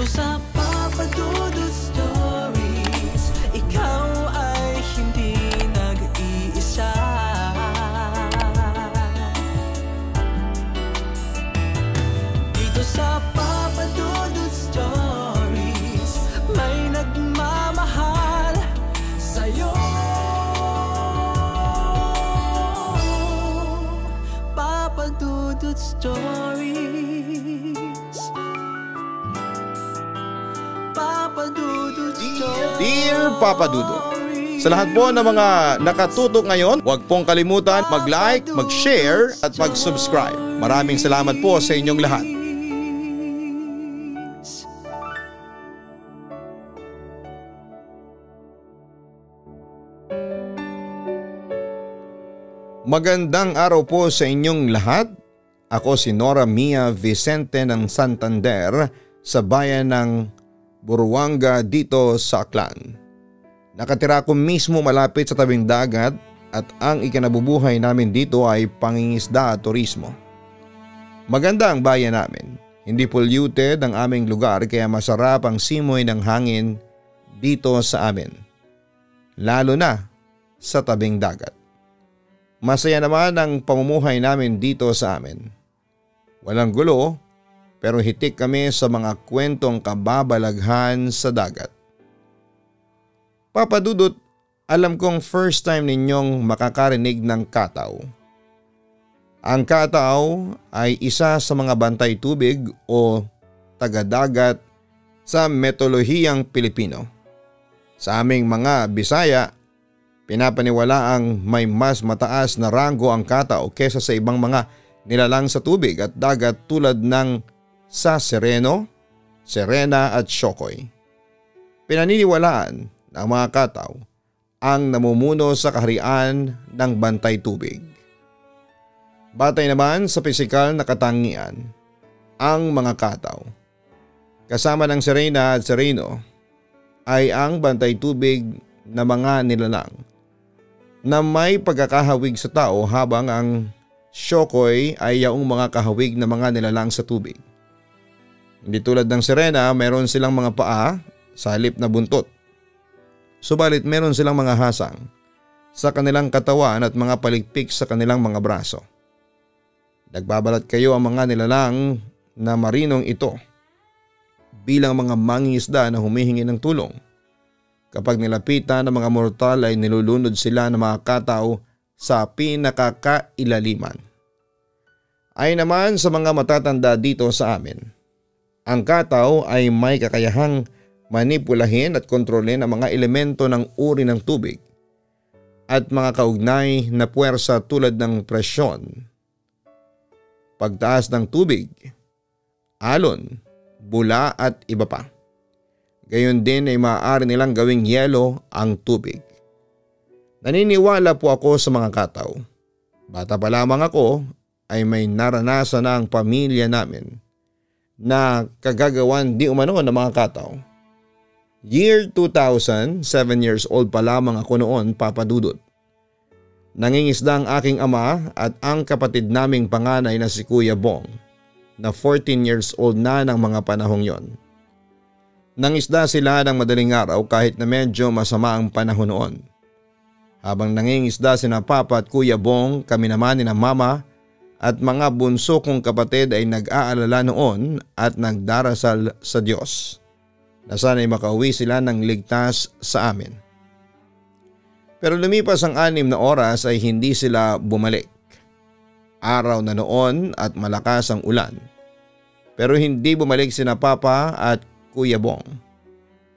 Dito sa Papa Dudut Stories, ikaw ay hindi nag-iisa. Dito sa Papa Dudut Stories, may nagmamahal sa'yo. Papa Dudut Stories, Papa Dudut Stories. Dear Papa Dudut, sa lahat po ng mga nakatutok ngayon, huwag pong kalimutan mag-like, mag-share at mag-subscribe. Maraming salamat po sa inyong lahat. Magandang araw po sa inyong lahat. Ako si Nora Mia Vicente ng Santander sa bayan ng Buruanga dito sa Aklan. Nakatira ko mismo malapit sa tabing dagat at ang ikinabubuhay namin dito ay pangingisda at turismo. Maganda ang bayan namin. Hindi polluted ang aming lugar kaya masarap ang simoy ng hangin dito sa amin. Lalo na sa tabing dagat. Masaya naman ang pamumuhay namin dito sa amin. Walang gulo pero hitik kami sa mga kwentong kababalaghan sa dagat. Papa Dudut, alam kong first time ninyong makakarinig ng kataw. Ang kataw ay isa sa mga bantay tubig o taga-dagat sa metolohiyang Pilipino. Sa aming mga Bisaya, pinapaniwalaang may mas mataas na ranggo ang kataw kesa sa ibang mga nilalang sa tubig at dagat tulad ng sa Sereno, Serena at Shokoy. Pinaniniwalaan ng mga kataw ang namumuno sa kaharian ng bantay tubig. Batay naman sa pisikal na katangian, ang mga kataw, kasama ng Serena at Sereno, ay ang bantay tubig na mga nilalang na may pagkakahawig sa tao habang ang Shokoy ay yaong mga kahawig na mga nilalang sa tubig. Hindi tulad ng Serena, meron silang mga paa sa halip na buntot. Subalit meron silang mga hasang sa kanilang katawan at mga palikpik sa kanilang mga braso. Nagbabalat kayo ang mga nilalang na marinong ito bilang mga mangingisda na humihingi ng tulong. Kapag nilapitan ng mga mortal ay nilulunod sila ng mga kataw sa pinakakailaliman. Ay naman sa mga matatanda dito sa amin, ang kataw ay may kakayahang manipulahin at kontrolin ang mga elemento ng uri ng tubig at mga kaugnay na puwersa tulad ng presyon, pagtaas ng tubig, alon, bula at iba pa. Gayon din ay maaari nilang gawing yelo ang tubig. Naniniwala po ako sa mga kataw. Bata pa lamang ako ay may naranasan na ang pamilya namin na kagagawan di umano ng mga kataw. Year 2000, 7 years old pa lamang ako noon, Papa Dudut. Nangingisda ang aking ama at ang kapatid naming panganay na si Kuya Bong na 14 years old na ng mga panahong yon. Nangisda sila ng madaling araw kahit na medyo masama ang panahon noon. Habang nangingisda sina Papa at Kuya Bong, kami naman ni na Mama at mga bunso kong kapatid ay nag-aalala noon at nagdarasal sa Diyos na sana'y makauwi sila ng ligtas sa amin. Pero lumipas ang 6 na oras ay hindi sila bumalik. Araw na noon at malakas ang ulan. Pero hindi bumalik sina Papa at Kuya Bong.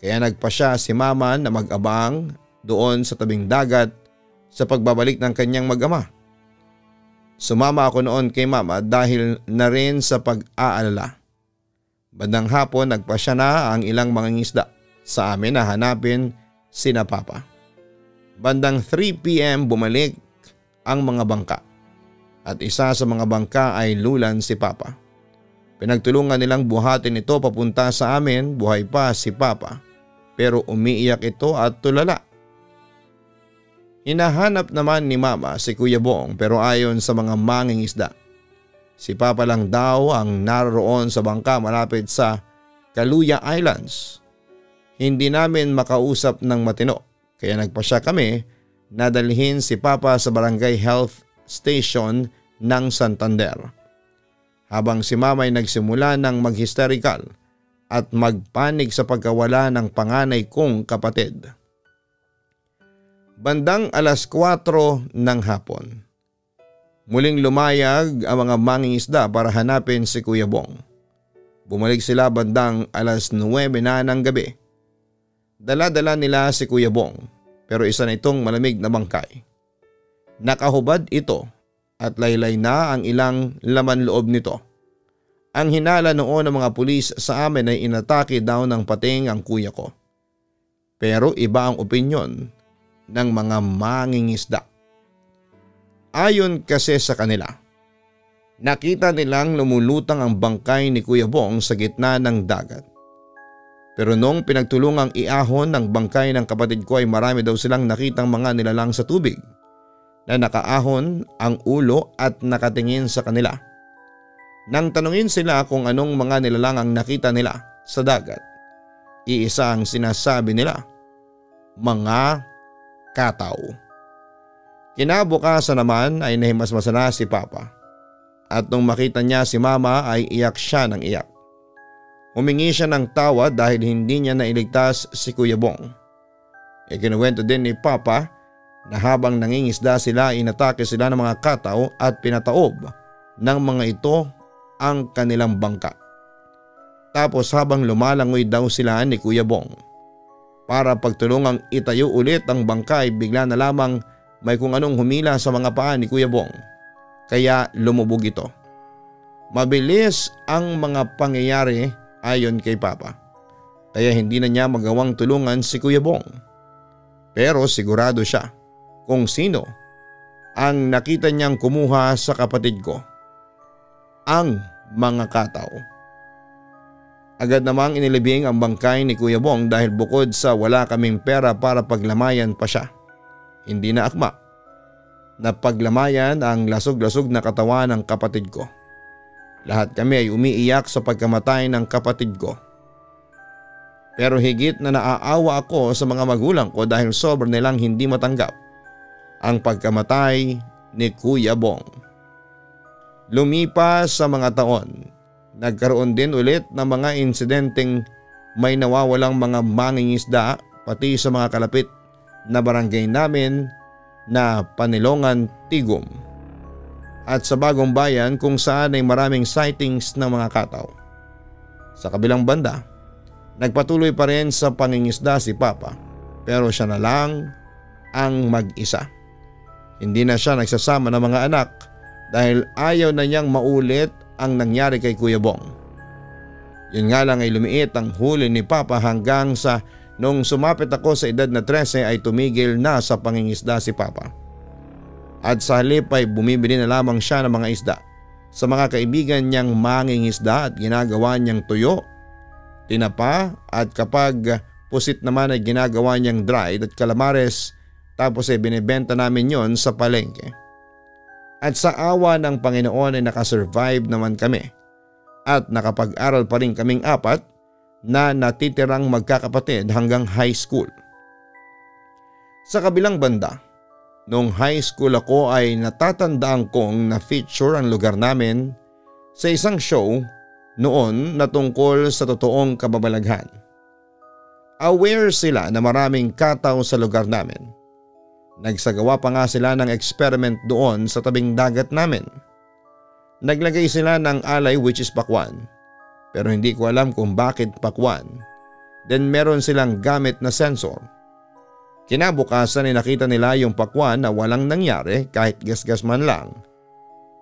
Kaya nagpasya si Mama na mag-abang doon sa tabing dagat sa pagbabalik ng kanyang mag-ama. Sumama ako noon kay Mama dahil na rin sa pag-aalala. Bandang hapon nagpasya na ang ilang mangingisda sa amin na hanapin sina Papa. Bandang 3 p.m. bumalik ang mga bangka at isa sa mga bangka ay lulan si Papa. Pinagtulungan nilang buhatin ito papunta sa amin, buhay pa si Papa pero umiiyak ito at tulala. Hinahanap naman ni Mama si Kuya Bong pero ayon sa mga mangingisda, si Papa lang daw ang naroon sa bangka malapit sa Kaluya Islands. Hindi namin makausap ng matino kaya nagpasya kami na dalhin si Papa sa Barangay Health Station ng Santander. Habang si Mama ay nagsimula ng mag-hysterical at magpanik sa pagkawala ng panganay kong kapatid. Bandang 4:00 ng hapon, muling lumayag ang mga mangingisda para hanapin si Kuya Bong. Bumalik sila bandang 9:00 na ng gabi. Dala-dala nila si Kuya Bong pero isa na itong malamig na bangkay. Nakahubad ito at laylay na ang ilang laman loob nito. Ang hinala noon ng mga pulis sa amin ay inatake daw ng pating ang kuya ko. Pero iba ang opinyon ng mga mangingisda. Ayon kasi sa kanila, nakita nilang lumulutang ang bangkay ni Kuya Bong sa gitna ng dagat. Pero nung pinagtulungang iahon ng bangkay ng kapatid ko ay marami daw silang nakitang mga nilalang sa tubig na nakaahon ang ulo at nakatingin sa kanila. Nang tanungin sila kung anong mga nilalang ang nakita nila sa dagat, iisa ang sinasabi nila, mga kataw. Kinabukasan naman ay nahimasmasa na si Papa at nung makita niya si Mama ay iyak siya ng iyak. Humingi siya ng tawad dahil hindi niya nailigtas si Kuya Bong. Ikinuwento din ni Papa na habang nangingisda sila inatake sila ng mga kataw at pinataob ng mga ito ang kanilang bangka. Tapos habang lumalangoy daw sila ni Kuya Bong para pagtulungang itayo ulit ang bangka ay bigla na lamang may kung anong humila sa mga paa ni Kuya Bong kaya lumubog ito. Mabilis ang mga pangyayari ayon kay Papa kaya hindi na niya magawang tulungan si Kuya Bong. Pero sigurado siya kung sino ang nakita niyang kumuha sa kapatid ko. Ang mga kataw. Agad namang inilibing ang bangkay ni Kuya Bong dahil bukod sa wala kaming pera para paglamayan pa siya, hindi na akma na paglamayan ang lasog-lasog na katawan ng kapatid ko. Lahat kami ay umiiyak sa pagkamatay ng kapatid ko. Pero higit na naaawa ako sa mga magulang ko dahil sobrang nilang hindi matanggap ang pagkamatay ni Kuya Bong. Lumipas sa mga taon, nagkaroon din ulit ng mga insidenteng may nawawalang mga mangingisda pati sa mga kalapit na barangay namin na Panilongan, Tigum at sa Bagong Bayan kung saan ay maraming sightings ng mga kataw. Sa kabilang banda, nagpatuloy pa rin sa pangingisda si Papa pero siya na lang ang mag-isa. Hindi na siya nagsasama ng mga anak dahil ayaw na niyang maulit ang nangyari kay Kuya Bong. Yun nga lang ay lumiit ang huli ni Papa hanggang sa nung sumapit ako sa edad na 13 ay tumigil na sa pangingisda si Papa. At sa halip ay bumibili na lamang siya ng mga isda sa mga kaibigan niyang mangingisda at ginagawa niyang tuyo, tinapa at kapag pusit naman ay ginagawa niyang dried at calamares tapos ay binibenta namin yon sa palengke. At sa awa ng Panginoon ay nakasurvive naman kami at nakapag-aral pa rin kaming apat na natitirang magkakapatid hanggang high school. Sa kabilang banda, nung high school ako ay natatandaan kong na-feature ang lugar namin sa isang show noon na tungkol sa totoong kababalaghan. Aware sila na maraming kataw sa lugar namin. Nagsagawa pa nga sila ng experiment doon sa tabing dagat namin. Naglagay sila ng alay which is pakwan. Pero hindi ko alam kung bakit pakwan. Then meron silang gamit na sensor. Kinabukasan ay nakita nila yung pakwan na walang nangyari kahit gasgas man lang.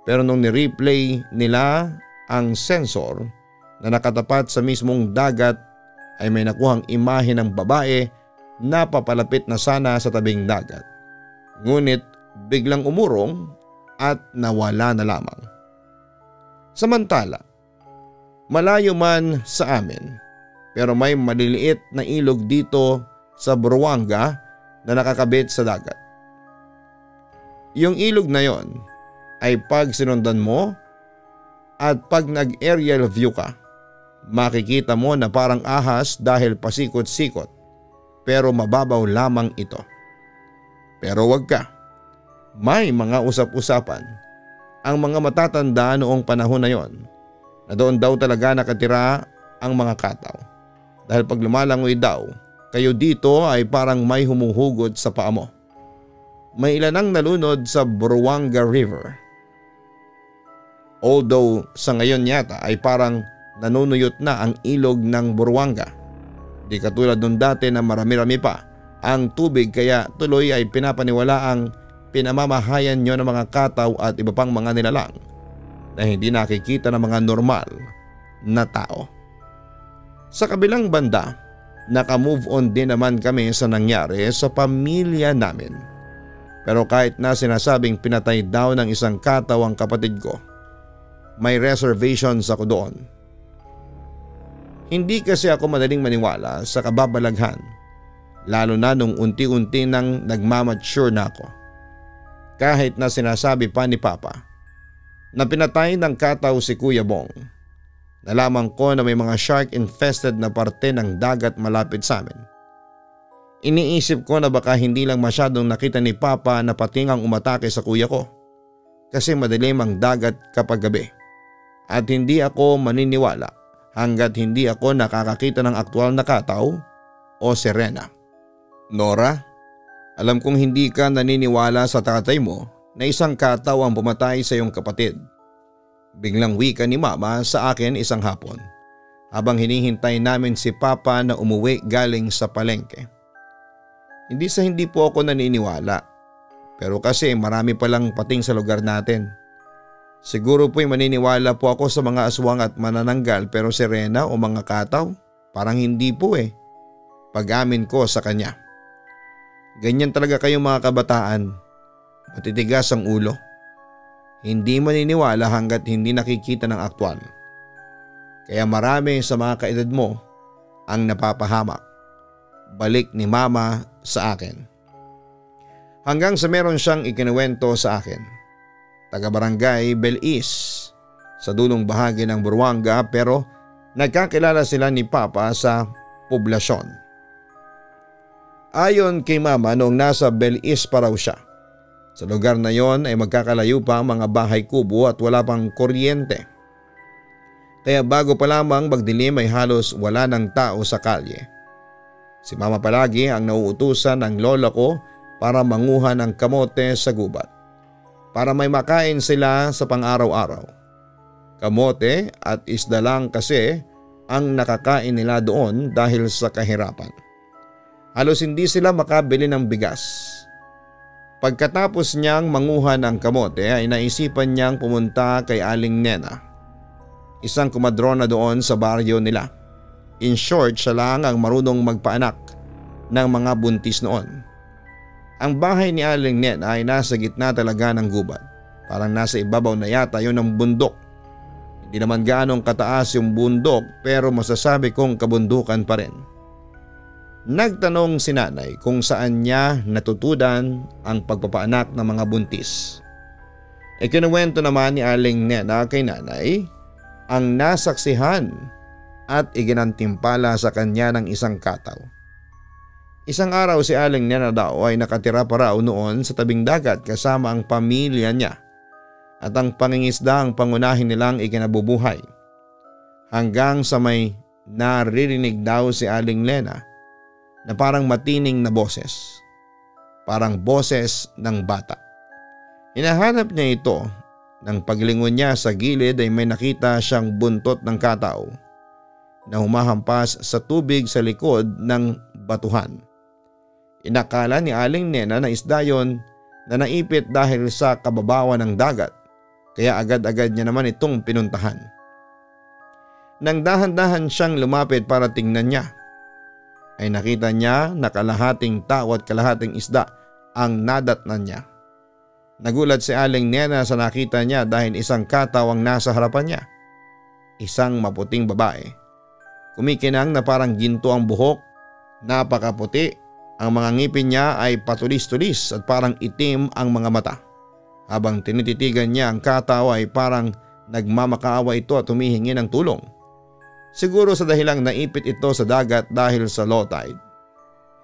Pero nung ni-replay nila ang sensor na nakatapat sa mismong dagat ay may nakuhang imahe ng babae na papalapit na sana sa tabing dagat. Ngunit biglang umurong at nawala na lamang. Samantala, malayo man sa amin pero may maliliit na ilog dito sa Buruanga na nakakabit sa dagat. Yung ilog na yon ay pag sinundan mo at pag nag-aerial view ka, makikita mo na parang ahas dahil pasikot-sikot pero mababaw lamang ito. Pero wag ka. May mga usap-usapan ang mga matatanda noong panahon na yon na doon daw talaga nakatira ang mga kataw. Dahil pag lumalangoy daw, kayo dito ay parang may humuhugot sa paa mo. May ilan ang nalunod sa Buruanga River. Although sa ngayon yata ay parang nanunuyot na ang ilog ng Buruanga. Di katulad nung dati na marami-rami pa ang tubig kaya tuloy ay pinapaniwala ang pinamamahayan nyo ng mga kataw at iba pang mga nilalang na hindi nakikita ng mga normal na tao. Sa kabilang banda, naka-move on din naman kami sa nangyari sa pamilya namin. Pero kahit na sinasabing pinatay daw ng isang kataw ang kapatid ko, may reservations ako doon. Hindi kasi ako madaling maniwala sa kababalaghan, lalo na nung unti-unti nang nagmamature na ako. Kahit na sinasabi pa ni Papa na pinatay ng kataw si Kuya Bong, nalaman ko na may mga shark-infested na parte ng dagat malapit sa amin. Iniisip ko na baka hindi lang masyadong nakita ni Papa na patingang umatake sa kuya ko kasi madilim ang dagat kapag gabi. At hindi ako maniniwala hanggat hindi ako nakakakita ng aktwal na kataw o sirena. Nora, alam kong hindi ka naniniwala sa tatay mo na isang kataw ang pumatay sa iyong kapatid. Biglang wika ni Mama sa akin isang hapon habang hinihintay namin si Papa na umuwi galing sa palengke. Hindi po ako naniniwala pero kasi marami palang pating sa lugar natin. Siguro po'y maniniwala po ako sa mga aswang at manananggal pero sirena o mga kataw parang hindi po pag-amin ko sa kanya. Ganyan talaga kayo mga kabataan, matitigas ang ulo. Hindi maniniwala hanggat hindi nakikita ng aktwal. Kaya marami sa mga kaedad mo ang napapahamak. Balik ni Mama sa akin. Hanggang sa meron siyang ikinuwento sa akin. Taga-barangay Belis sa dulong bahagi ng Buruanga pero nagkakilala sila ni Papa sa poblasyon. Ayon kay Mama noong nasa Belis pa raw siya. Sa lugar na yon ay magkakalayo pa ang mga bahay kubo at wala pang kuryente. Kaya bago pa lamang magdilim ay halos wala ng tao sa kalye. Si Mama palagi ang nauutusan ng lola ko para manguha ng kamote sa gubat. Para may makain sila sa pang-araw-araw. Kamote at isda lang kasi ang nakakain nila doon dahil sa kahirapan. Halos hindi sila makabili ng bigas. Pagkatapos niyang manguha ng kamote ay naisipan niyang pumunta kay Aling Nena, isang kumadrona doon sa baryo nila. In short, siya lang ang marunong magpaanak ng mga buntis noon. Ang bahay ni Aling Nena ay nasa gitna talaga ng gubat. Parang nasa ibabaw na yata yun ng bundok. Hindi naman gaanong kataas yung bundok pero masasabi kong kabundukan pa rin. Nagtanong si nanay kung saan niya natutudan ang pagpapaanak ng mga buntis. Ikinuwento naman ni Aling Nena kay nanay ang nasaksihan at iginantimpala sa kanya ng isang kataw. Isang araw si Aling Nena daw ay nakatira pa raw noon sa tabing dagat kasama ang pamilya niya at ang pangingisda ang pangunahin nilang ikinabubuhay. Hanggang sa may naririnig daw si Aling Nena na parang matining na boses. Parang boses ng bata. Hinahanap niya ito. Nang paglingon niya sa gilid ay may nakita siyang buntot ng kataw na humahampas sa tubig sa likod ng batuhan. Inakala ni Aling Nena na isda yon na naipit dahil sa kababawan ng dagat kaya agad-agad niya naman itong pinuntahan. Nang dahan-dahan siyang lumapit para tingnan niya ay nakita niya na kalahating tao at kalahating isda ang nadatnan niya. Nagulat si Aling Nena sa nakita niya dahil isang kataw ang nasa harapan niya. Isang maputing babae. Kumikinang na parang ginto ang buhok, napakaputi. Ang mga ngipin niya ay patulis-tulis at parang itim ang mga mata. Habang tinititigan niya ang kataw ay parang nagmamakaawa ito at humihingi ng tulong. Siguro sa dahilang naipit ito sa dagat dahil sa low tide.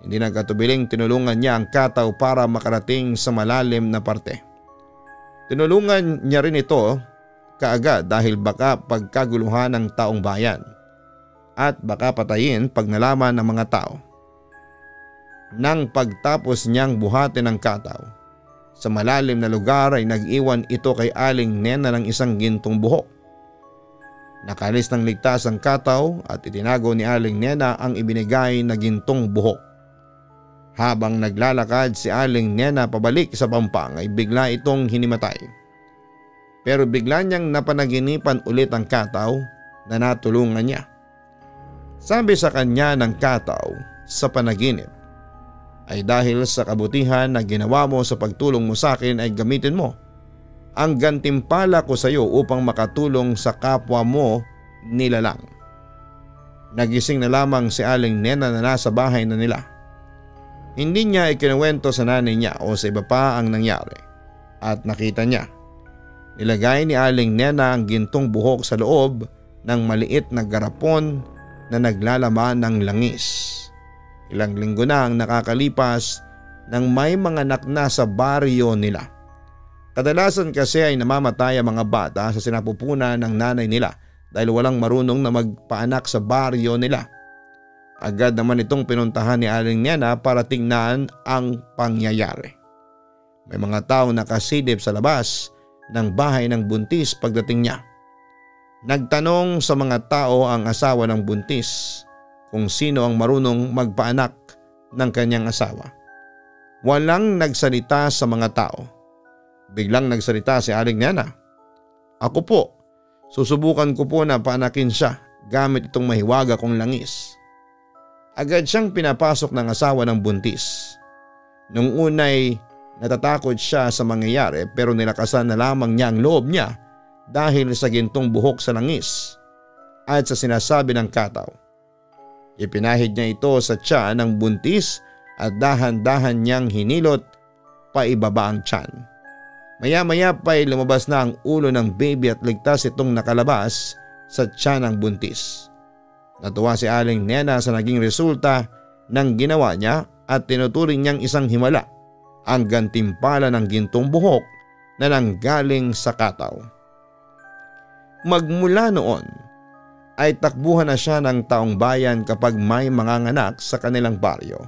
Hindi nagkatubiling tinulungan niya ang kataw para makarating sa malalim na parte. Tinulungan niya rin ito kaagad dahil baka pagkaguluhan ng taong bayan at baka patayin pag nalaman ng mga tao. Nang pagtapos niyang buhatin ang kataw, sa malalim na lugar ay nag-iwan ito kay Aling Nena ng isang gintong buhok. Nakalis ng ligtas ang kataw at itinago ni Aling Nena ang ibinigay na gintong buhok. Habang naglalakad si Aling Nena pabalik sa Pampang ay bigla itong hinimatay. Pero bigla niyang napanaginipan ulit ang kataw na natulungan niya. Sabi sa kanya ng kataw sa panaginip, ay dahil sa kabutihan na ginawa mo sa pagtulong mo sa akin ay gamitin mo ang gantimpala ko sa iyo upang makatulong sa kapwa mo nilalang. Nagising na lamang si Aling Nena na nasa bahay na nila. Hindi niya ikinuwento sa nanay niya o sa iba pa ang nangyari at nakita niya. Nilagay ni Aling Nena ang gintong buhok sa loob ng maliit na garapon na naglalaman ng langis. Ilang linggo na ang nakakalipas nang may mga anak na sa baryo nila. Kadalasan kasi ay namamatay ang mga bata sa sinapupunan ng nanay nila dahil walang marunong na magpaanak sa baryo nila. Agad naman itong pinuntahan ni Aling Nena para tingnan ang pangyayari. May mga tao nakasilip sa labas ng bahay ng buntis pagdating niya. Nagtanong sa mga tao ang asawa ng buntis kung sino ang marunong magpaanak ng kanyang asawa. Walang nagsalita sa mga tao. Biglang nagsalita si Aling Nena. Ako po, susubukan ko po na paanakin siya gamit itong mahiwaga kong langis. Agad siyang pinapasok ng asawa ng buntis. Nung unay natatakot siya sa mangyayari pero nilakasan na lamang niya ang loob niya dahil sa gintong buhok sa langis at sa sinasabi ng kataw. Ipinahid niya ito sa tiyan ng buntis at dahan-dahan niyang hinilot paibaba ang tiyan. Maya-maya pa'y lumabas na ang ulo ng baby at ligtas itong nakalabas sa tiyan ng buntis. Natuwa si Aling Nena sa naging resulta ng ginawa niya at tinuturing niyang isang himala ang gantimpala ng gintong buhok na nanggaling sa kataw. Magmula noon ay takbuhan na siya ng taong bayan kapag may manganganak sa kanilang baryo.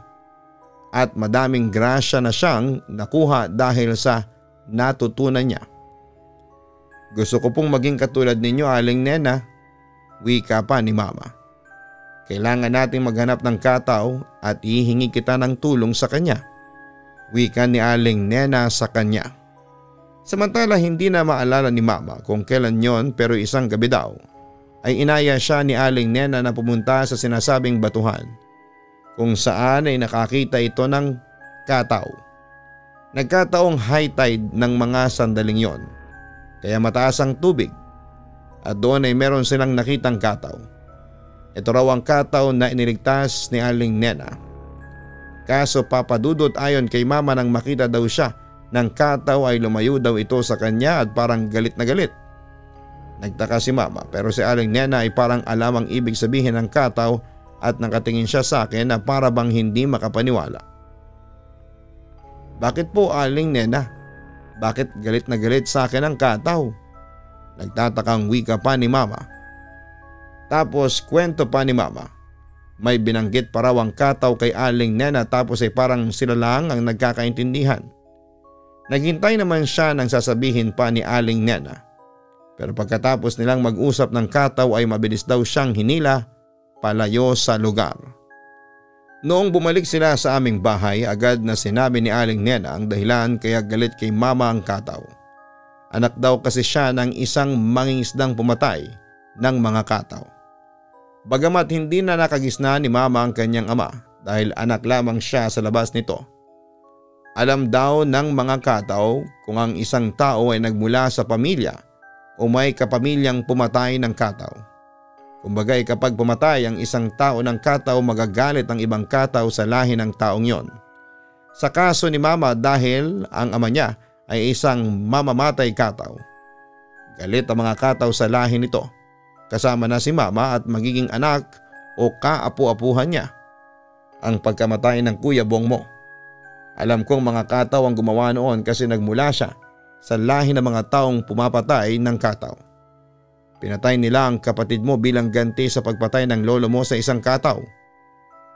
At madaming grasya na siyang nakuha dahil sa natutunan niya. Gusto ko pong maging katulad ninyo, Aling Nena, wika pa ni Mama. Kailangan nating maghanap ng kataw at hihingi kita ng tulong sa kanya, wika ni Aling Nena sa kanya. Samantala hindi na maalala ni Mama kung kailan yon pero isang gabi daw ay inaya siya ni Aling Nena na pumunta sa sinasabing batuhan kung saan ay nakakita ito ng kataw. Nagkataong high tide ng mga sandaling yon kaya mataas ang tubig at doon ay meron silang nakitang kataw. Ito raw ang kataw na iniligtas ni Aling Nena. Kaso papadudot ayon kay Mama nang makita daw siya ng kataw ay lumayo daw ito sa kanya at parang galit na galit. Nagtaka si Mama pero si Aling Nena ay parang alam ang ibig sabihin ng kataw at nakatingin siya sa akin na para bang hindi makapaniwala. Bakit po, Aling Nena? Bakit galit na galit sa akin ang kataw? Nagtatakang wika pa ni Mama. Tapos kwento pa ni Mama. May binanggit pa raw ang kataw kay Aling Nena tapos ay parang sila lang ang nagkakaintindihan. Naghintay naman siya ng sasabihin pa ni Aling Nena. Pero pagkatapos nilang mag-usap ng kataw ay mabilis daw siyang hinila palayo sa lugar. Noong bumalik sila sa aming bahay, agad na sinabi ni Aling Nena ang dahilan kaya galit kay Mama ang kataw. Anak daw kasi siya ng isang mangingisdang pumatay ng mga kataw. Bagamat hindi na nakagisna ni Mama ang kanyang ama dahil anak lamang siya sa labas nito. Alam daw ng mga kataw kung ang isang tao ay nagmula sa pamilya o may kapamilyang pumatay ng kataw. Kumbagay kapag pumatay ang isang tao ng kataw, magagalit ang ibang kataw sa lahi ng taong yon. Sa kaso ni Mama dahil ang ama niya ay isang mamamatay kataw. Galit ang mga kataw sa lahi nito. kasama na si mama at magiging anak o kaapu-apuhan niya ang pagkamatay ng Kuya Bong mo. Alam kong mga kataw ang gumawa noon kasi nagmula siya sa lahi ng mga taong pumapatay ng kataw. Pinatay nila ang kapatid mo bilang ganti sa pagpatay ng lolo mo sa isang kataw.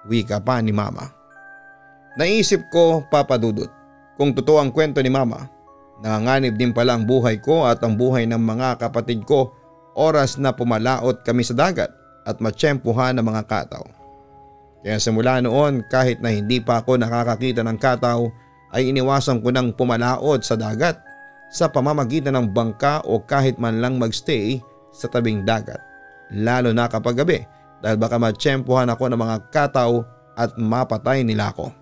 Wika pa ni mama. Naisip ko, Papa Dudut, kung totoo ang kwento ni mama, nanganganib din pala ang buhay ko at ang buhay ng mga kapatid ko oras na pumalaot kami sa dagat at matsyempuhan ng mga kataw. Kaya simula noon kahit na hindi pa ako nakakakita ng kataw ay iniwasan ko ng pumalaot sa dagat sa pamamagitan ng bangka o kahit man lang magstay sa tabing dagat. Lalo na kapag gabi dahil baka matsyempuhan ako ng mga kataw at mapatay nila ako.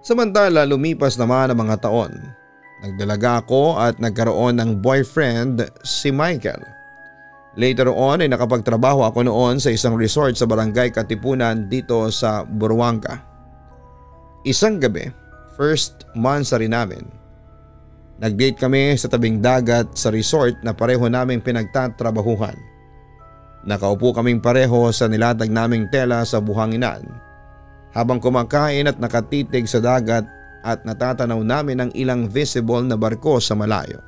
Samantala lumipas naman ang mga taon. Nagdalaga ako at nagkaroon ng boyfriend si Michael. Later on ay nakapagtrabaho ako noon sa isang resort sa barangay Katipunan dito sa Buruanga. Isang gabi, first month sa rin namin. Nag-date kami sa tabing dagat sa resort na pareho naming pinagtatrabahuhan. Nakaupo kaming pareho sa nilatag naming tela sa buhanginan habang kumakain at nakatitig sa dagat at natatanaw namin ang ilang visible na barko sa malayo.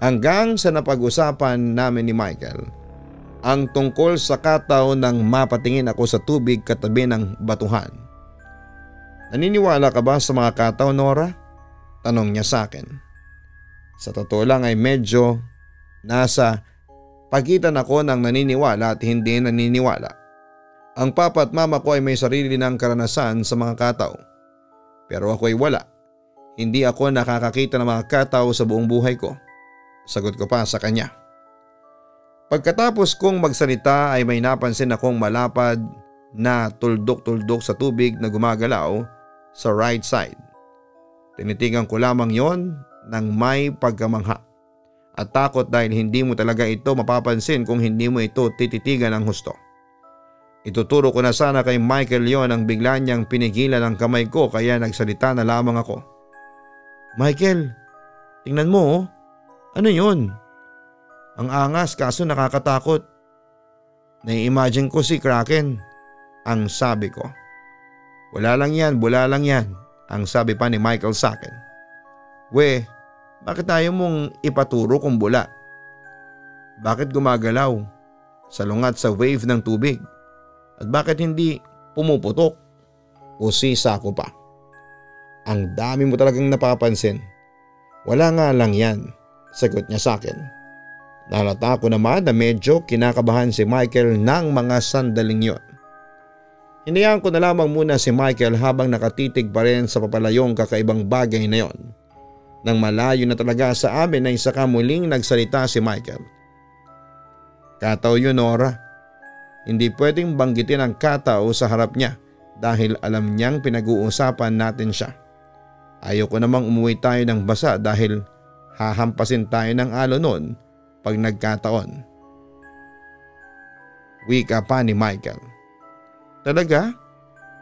Hanggang sa napag-usapan namin ni Michael ang tungkol sa kataw nang mapatingin ako sa tubig katabi ng batuhan. Naniniwala ka ba sa mga kataw, Nora? Tanong niya sa akin. Sa totoo lang ay medyo nasa pagitan ako ng naniniwala at hindi naniniwala. Ang papa at mama ko ay may sarili ng karanasan sa mga kataw. Pero ako ay wala. Hindi ako nakakakita ng mga kataw sa buong buhay ko. Sagot ko pa sa kanya. Pagkatapos kong magsalita ay may napansin akong malapad na tuldok-tuldok sa tubig na gumagalaw sa right side. Tinitigan ko lamang yon ng may pagkamangha at takot dahil hindi mo talaga ito mapapansin kung hindi mo ito tititigan ng husto. Ituturo ko na sana kay Michael yon ang bigla niyang pinigilan ang kamay ko kaya nagsalita na lamang ako. Michael, tingnan mo oh. Ano yun? Ang angas kaso nakakatakot. Nai-imagine ko si Kraken. Ang sabi ko. Wala lang yan, bula lang yan. Ang sabi pa ni Michael sa akin. We, bakit tayo mong ipaturo kung bula? Bakit gumagalaw? Salungat sa wave ng tubig. At bakit hindi pumuputok? O sisa ko pa. Ang dami mo talagang napapansin. Wala nga lang yan. Sagot niya sa akin. Nalata ko naman na medyo kinakabahan si Michael ng mga sandaling yon. Hinayaan ko na lamang muna si Michael habang nakatitig pa rin sa papalayong kakaibang bagay na yon. Nang malayo na talaga sa amin ay saka muling nagsalita si Michael. Kataw yun, Nora. Hindi pwedeng banggitin ang kataw sa harap niya dahil alam niyang pinag-uusapan natin siya. Ayoko namang umuwi tayo ng basa dahil hahampasin tayo ng alon noon pag nagkataon. Wika pa ni Michael. Talaga?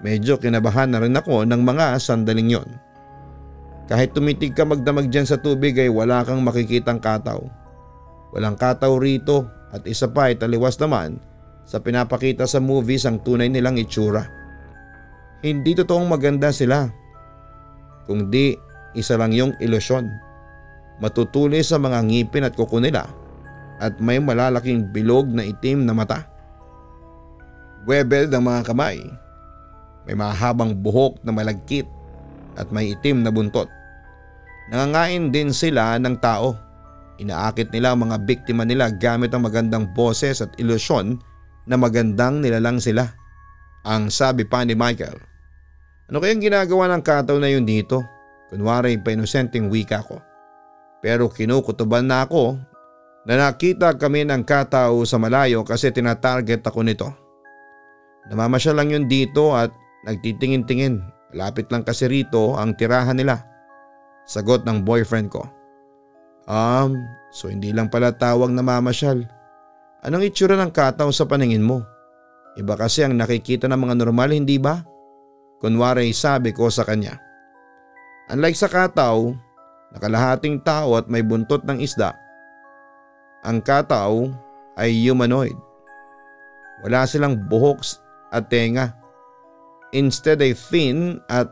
Medyo kinabahan na rin ako ng mga sandaling yon. Kahit tumitig ka magdamag dyan sa tubig ay wala kang makikitang kataw. Walang kataw rito at isa pa ay taliwas naman sa pinapakita sa movies ang tunay nilang itsura. Hindi totoong maganda sila. Kung di, isa lang yung ilusyon. Matutulis sa mga ngipin at kuko nila at may malalaking bilog na itim na mata. Webel ng mga kamay. May mahabang buhok na malagkit at may itim na buntot. Nangangain din sila ng tao. Inaakit nila ang mga biktima nila gamit ang magandang boses at ilusyon na magandang nilalang sila. Ang sabi pa ni Michael. Ano kayang ginagawa ng kataw na yun dito? Kunwari pa-inosenteng wika ko. Pero kinukutuban na ako na nakita kami ng kataw sa malayo kasi tinatarget ako nito. Namamasyal lang yun dito at nagtitingin-tingin. Malapit lang kasi rito ang tirahan nila. Sagot ng boyfriend ko. So hindi lang pala tawag na mamasyal. Anong itsura ng kataw sa paningin mo? Iba kasi ang nakikita ng mga normal, hindi ba? Kunwari sabi ko sa kanya. Unlike sa kataw, nakalahating tao at may buntot ng isda. Ang kataw ay humanoid. Wala silang buhok at tenga. Instead ay fin at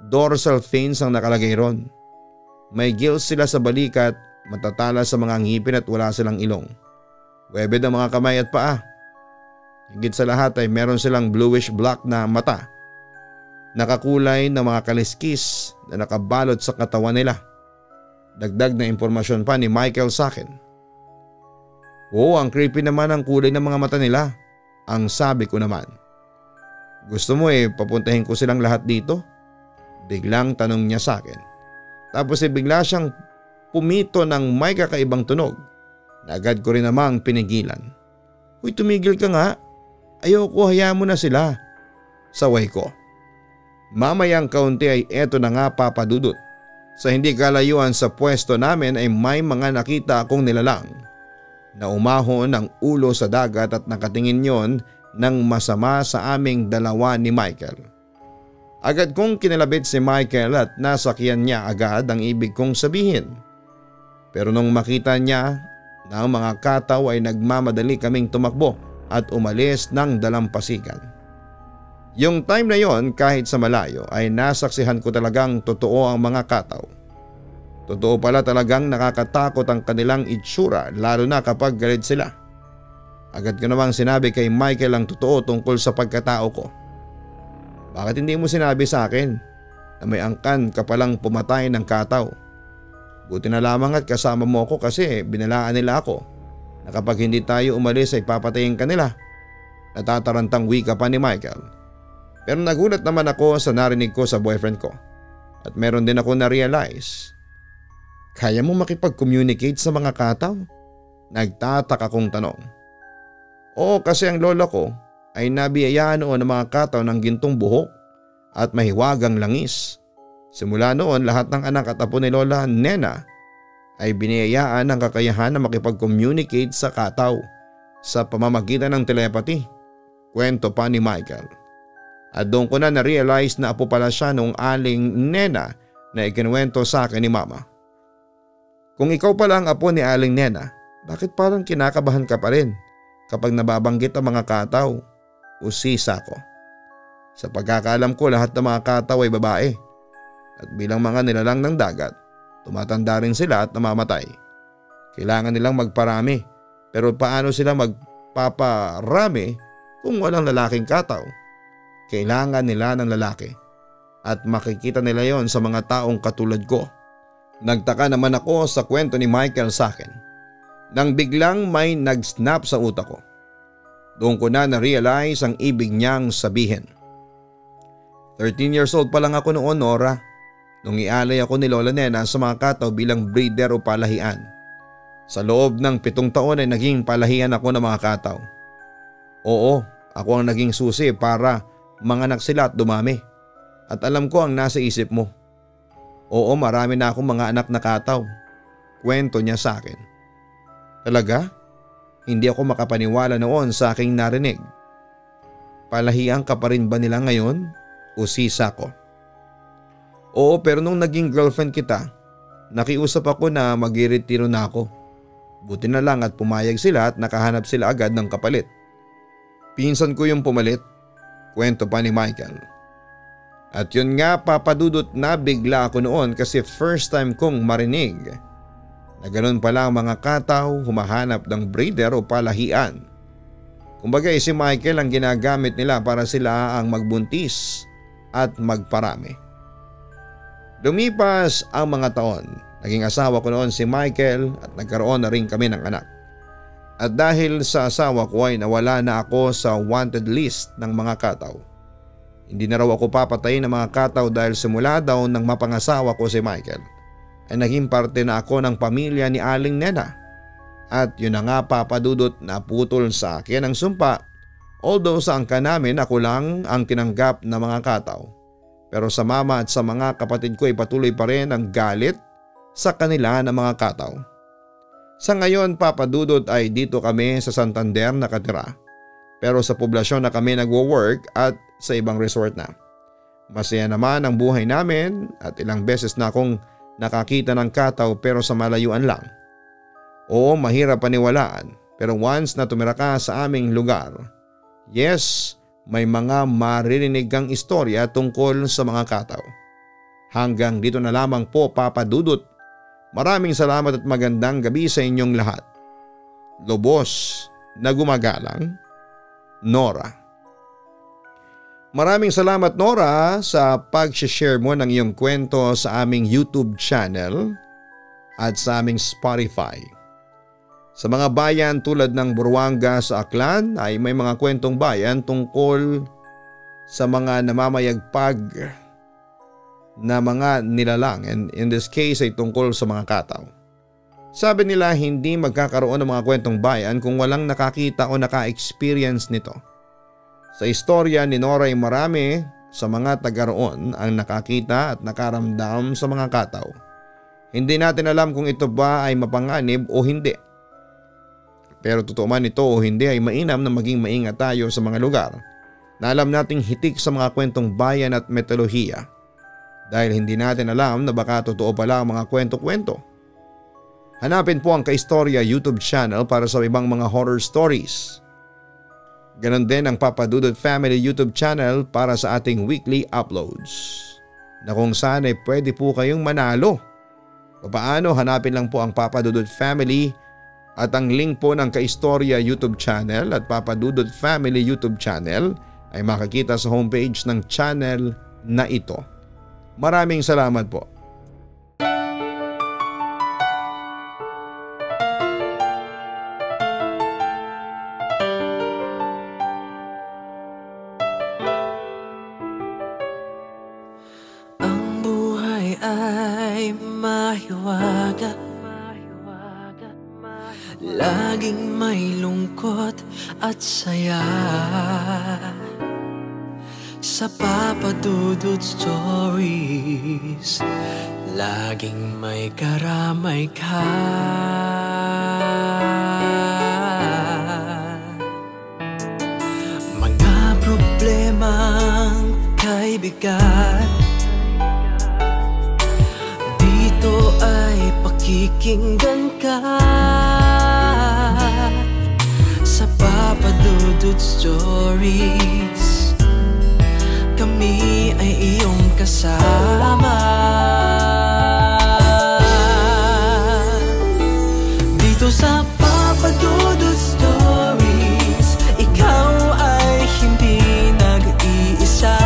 dorsal fins ang nakalagay ron. May gills sila sa balikat, matatala sa mga ngipin at wala silang ilong. Webed ang mga kamay at paa. Higit sa lahat ay meron silang bluish black na mata. Nakakulay ng mga kaliskis na nakabalot sa katawan nila. Dagdag na impormasyon pa ni Michael sa akin. Oo, ang creepy naman ang kulay ng mga mata nila. Ang sabi ko naman. Gusto mo papuntahin ko silang lahat dito? Biglang tanong niya sa akin. Tapos bigla siyang pumito ng may kakaibang tunog na agad ko rin namang pinigilan. Uy, tumigil ka nga. Ayoko, hayaan mo na sila. Saway ko. Mamayang kaunti ay eto na nga Papa Dudut. Sa hindi kalayuan sa pwesto namin ay may mga nakita akong nilalang na umahon ng ulo sa dagat at nakatingin yon ng masama sa aming dalawa ni Michael. Agad kong kinalabit si Michael at nasakyan niya agad ang ibig kong sabihin. Pero nung makita niya na ang mga kataw ay nagmamadali kaming tumakbo at umalis ng dalampasigan. Yung time na yon kahit sa malayo ay nasaksihan ko talagang totoo ang mga kataw. Totoo pala talagang nakakatakot ang kanilang itsura lalo na kapag galit sila. Agad ko namang sinabi kay Michael ang totoo tungkol sa pagkatao ko. Bakit hindi mo sinabi sa akin na may angkan ka palang pumatay ng kataw? Buti na lamang at kasama mo ako kasi binalaan nila ako na kapag hindi tayo umalis ay papatayin ka nila. Natatarantang wika pa ni Michael. Pero nagulat naman ako sa narinig ko sa boyfriend ko. At meron din ako na-realize. Kaya mo makipag-communicate sa mga kataw? Nagtataka kong tanong. Oo, kasi ang lola ko ay nabiyayaan noon ng mga kataw ng gintong buhok at mahiwagang langis. Simula noon lahat ng anak at apo ni Lola Nena ay biniyayaan ng kakayahan na makipag-communicate sa kataw sa pamamagitan ng telepathy. Kwento pa ni Michael. At doon ko na realize na apo pala siya nung aling Nena na ikinuwento sa akin ni Mama. Kung ikaw pala ang apo ni aling Nena, bakit parang kinakabahan ka pa rin kapag nababanggit ang mga kataw? Usisa ko. Sa pagkakaalam ko lahat ng mga kataw ay babae. At bilang mga nilalang ng dagat, tumatanda rin sila at namamatay. Kailangan nilang magparami. Pero paano sila magpaparami kung walang lalaking kataw? Kailangan nila ng lalaki. At makikita nila yon sa mga taong katulad ko. Nagtaka naman ako sa kwento ni Michael sa akin. Nang biglang may nag-snap sa utak ko. Doon ko na na-realize ang ibig niyang sabihin. 13 years old pa lang ako noon, Nora. Nung ialay ako ni Lola Nena sa mga kataw bilang breeder o palahian. Sa loob ng 7 taon ay naging palahian ako ng mga kataw. Oo, ako ang naging susi para manganak sila at dumami. At alam ko ang nasa isip mo. Oo, marami na akong mga anak na kataw. Kwento niya sa akin. Talaga? Hindi ako makapaniwala noon sa aking narinig. Palahian ka pa rin ba nila ngayon? Usisa ko. Oo, pero nung naging girlfriend kita, nakiusap ako na mag-iretiro na ako. Buti na lang at pumayag sila at nakahanap sila agad ng kapalit. Pinsan ko yung pumalit. Kwento pa ni Michael. At yun nga papadudot na bigla ako noon kasi first time kong marinig na ganun pala ang mga kataw humahanap ng breeder o palahian. Kumbaga si Michael ang ginagamit nila para sila ang magbuntis at magparami. Lumipas ang mga taon, naging asawa ko noon si Michael at nagkaroon na rin kami ng anak. At dahil sa asawa ko ay nawala na ako sa wanted list ng mga kataw. Hindi na raw ako papatayin ng mga kataw dahil simula daw nang mapangasawa ko si Michael ay naging parte na ako ng pamilya ni Aling Nena. At yun na nga papadudot na putol sa akin ang sumpa, although sa angka namin ako lang ang tinanggap na mga kataw. Pero sa mama at sa mga kapatid ko ay patuloy pa rin ang galit sa kanila ng mga kataw. Sa ngayon papadudot ay dito kami sa Santander nakatira. Pero sa poblasyon na kami nagwo-work at sa ibang resort na. Masaya naman ang buhay namin at ilang beses na akong nakakita ng kataw pero sa malayuan lang. Oo, mahirap paniwalaan Pero once na tumira ka sa aming lugar, yes, may mga maririnig kang istorya tungkol sa mga kataw. Hanggang dito na lamang po, Papa Dudut. Maraming salamat at magandang gabi sa inyong lahat. Lubos na gumagalang, Nora. Maraming salamat, Nora, sa pag-share mo ng iyong kwento sa aming YouTube channel at sa aming Spotify. Sa mga bayan tulad ng Buruanga sa Aklan ay may mga kwentong bayan tungkol sa mga namamayagpag na mga nilalang, and in this case ay tungkol sa mga kataw. Sabi nila hindi magkakaroon ng mga kwentong bayan kung walang nakakita o naka-experience nito. Sa istorya ni Nora ay marami sa mga taga roon ang nakakita at nakaramdam sa mga kataw. Hindi natin alam kung ito ba ay mapanganib o hindi. Pero totoo man ito o hindi ay mainam na maging maingat tayo sa mga lugar na alam nating hitik sa mga kwentong bayan at mitolohiya. Dahil hindi natin alam na baka totoo pala ang mga kwento-kwento. Hanapin po ang Kaistorya YouTube channel para sa ibang mga horror stories. Ganon din ang Papa Dudut Family YouTube channel para sa ating weekly uploads, na kung saan ay pwede po kayong manalo. Paano? Hanapin lang po ang Papa Dudut Family at ang link po ng Kaistorya YouTube channel at Papa Dudut Family YouTube channel ay makikita sa homepage ng channel na ito. Maraming salamat po. Ang buhay ay mahiwaga, laging may lungkot at saya. Sa Papa Dudut Stories, laging may karamay ka. Mga problemang kaibigan, dito ay pakikinggan ka. Sa Papa Dudut Stories, kami ay iyong kasama. Dito sa Papa Dudut Stories, ikaw ay hindi nag-iisa.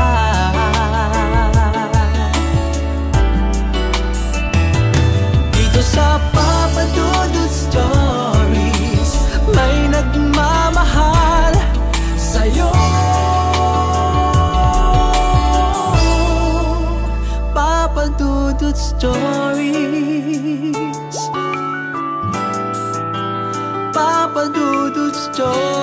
Dito sa Papa Dudut Stories, may nagmamahal sa'yo. Papa Dudut Stories, Papa Dudut Stories.